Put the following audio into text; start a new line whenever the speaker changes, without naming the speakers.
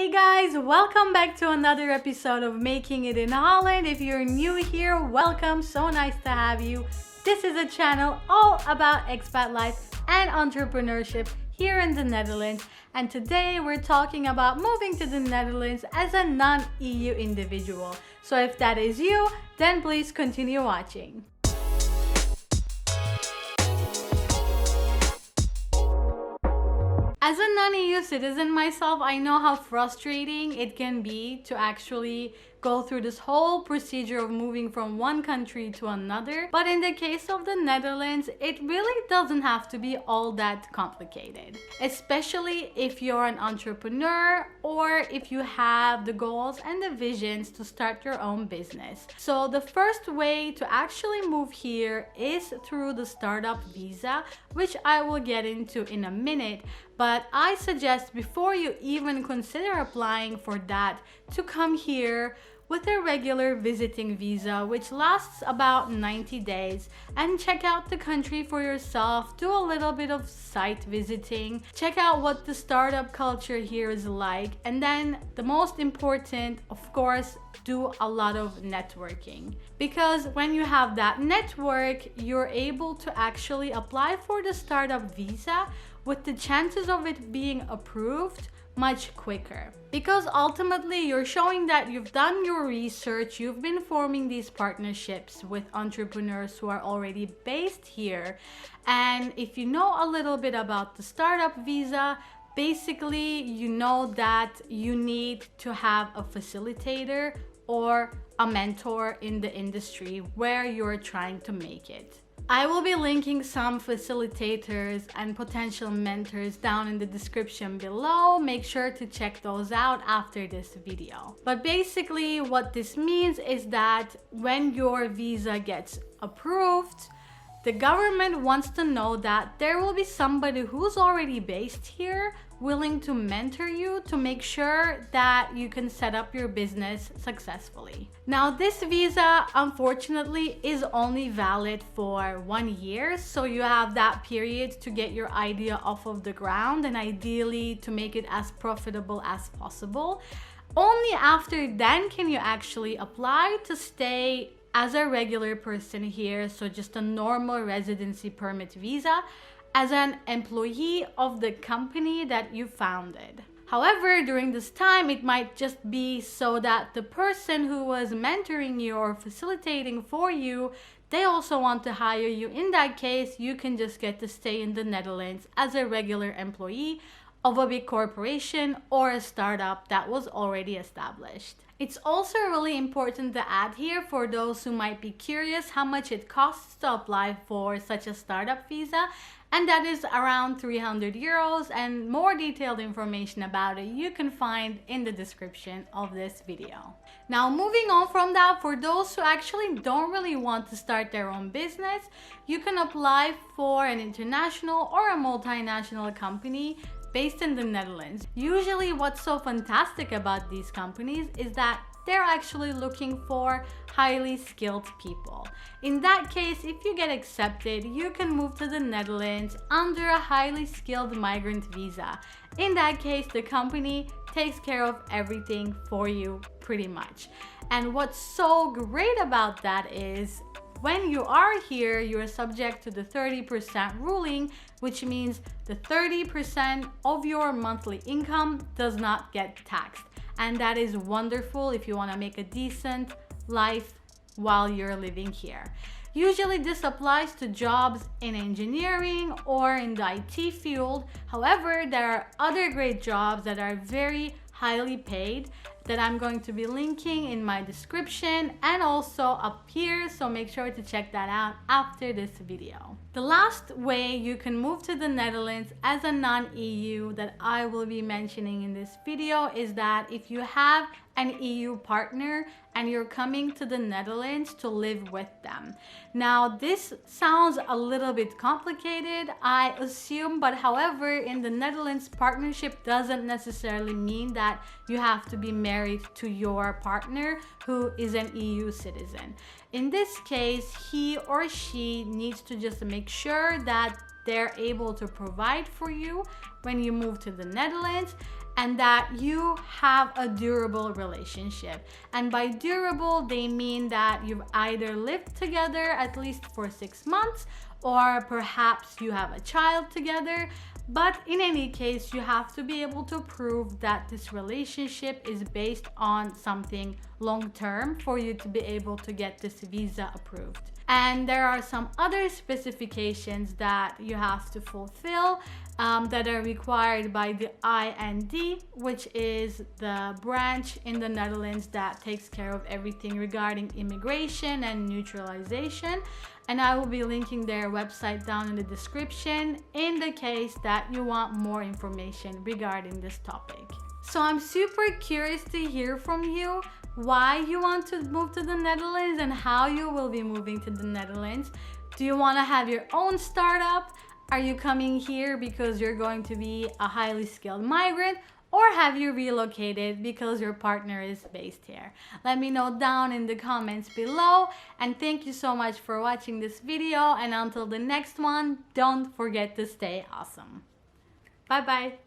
Hey guys, welcome back to another episode of Making It in Holland. If you're new here, welcome. So nice to have you. This is a channel all about expat life and entrepreneurship here in the Netherlands. And today we're talking about moving to the Netherlands as a non-EU individual. So if that is you, then please continue watching. As a non-EU citizen myself, I know how frustrating it can be to actually go through this whole procedure of moving from one country to another. But in the case of the Netherlands, it really doesn't have to be all that complicated. Especially if you're an entrepreneur or if you have the goals and the visions to start your own business. So the first way to actually move here is through the startup visa, which I will get into in a minute. But I suggest before you even consider applying for that to come here with a regular visiting visa, which lasts about 90 days, and check out the country for yourself, do a little bit of site visiting, check out what the startup culture here is like, and then the most important, of course, do a lot of networking. Because when you have that network, you're able to actually apply for the startup visa with the chances of it being approved much quicker. Because ultimately you're showing that you've done your research, you've been forming these partnerships with entrepreneurs who are already based here. And if you know a little bit about the startup visa, basically you know that you need to have a facilitator or a mentor in the industry where you're trying to make it. I will be linking some facilitators and potential mentors down in the description below. Make sure to check those out after this video. But basically what this means is that when your visa gets approved, the government wants to know that there will be somebody who's already based here willing to mentor you to make sure that you can set up your business successfully. Now, this visa, unfortunately, is only valid for 1 year. So you have that period to get your idea off of the ground and ideally to make it as profitable as possible. Only after then can you actually apply to stay as a regular person here, so just a normal residency permit visa, as an employee of the company that you founded. However, during this time, it might just be so that the person who was mentoring you or facilitating for you, they also want to hire you. In that case, you can just get to stay in the Netherlands as a regular employee of a big corporation or a startup that was already established. It's also really important to add here for those who might be curious how much it costs to apply for such a startup visa, and that is around 300 euros, and more detailed information about it you can find in the description of this video. Now, moving on from that, for those who actually don't really want to start their own business, you can apply for an international or a multinational company based in the Netherlands. Usually what's so fantastic about these companies is that they're actually looking for highly skilled people. In that case, if you get accepted, you can move to the Netherlands under a highly skilled migrant visa. In that case, the company takes care of everything for you pretty much. And what's so great about that is when you are here, you are subject to the 30% ruling, which means the 30% of your monthly income does not get taxed. And that is wonderful if you want to make a decent life while you're living here. Usually this applies to jobs in engineering or in the IT field. However, there are other great jobs that are very highly paid that I'm going to be linking in my description and also up here, so make sure to check that out after this video. The last way you can move to the Netherlands as a non-EU that I will be mentioning in this video is that if you have an EU partner and you're coming to the Netherlands to live with them. Now, this sounds a little bit complicated, I assume, but however, in the Netherlands, partnership doesn't necessarily mean that you have to be married to your partner who is an EU citizen. In this case, he or she needs to just make sure that they're able to provide for you when you move to the Netherlands, and that you have a durable relationship. And by durable, they mean that you've either lived together at least for 6 months, or perhaps you have a child together. But in any case, you have to be able to prove that this relationship is based on something long term for you to be able to get this visa approved. And there are some other specifications that you have to fulfill that are required by the IND, which is the branch in the Netherlands that takes care of everything regarding immigration and neutralization. And I will be linking their website down in the description in the case that you want more information regarding this topic. So I'm super curious to hear from you why you want to move to the Netherlands and how you will be moving to the Netherlands. Do you want to have your own startup? Are you coming here because you're going to be a highly skilled migrant? Or have you relocated because your partner is based here? Let me know down in the comments below. And thank you so much for watching this video. And until the next one, don't forget to stay awesome. Bye bye.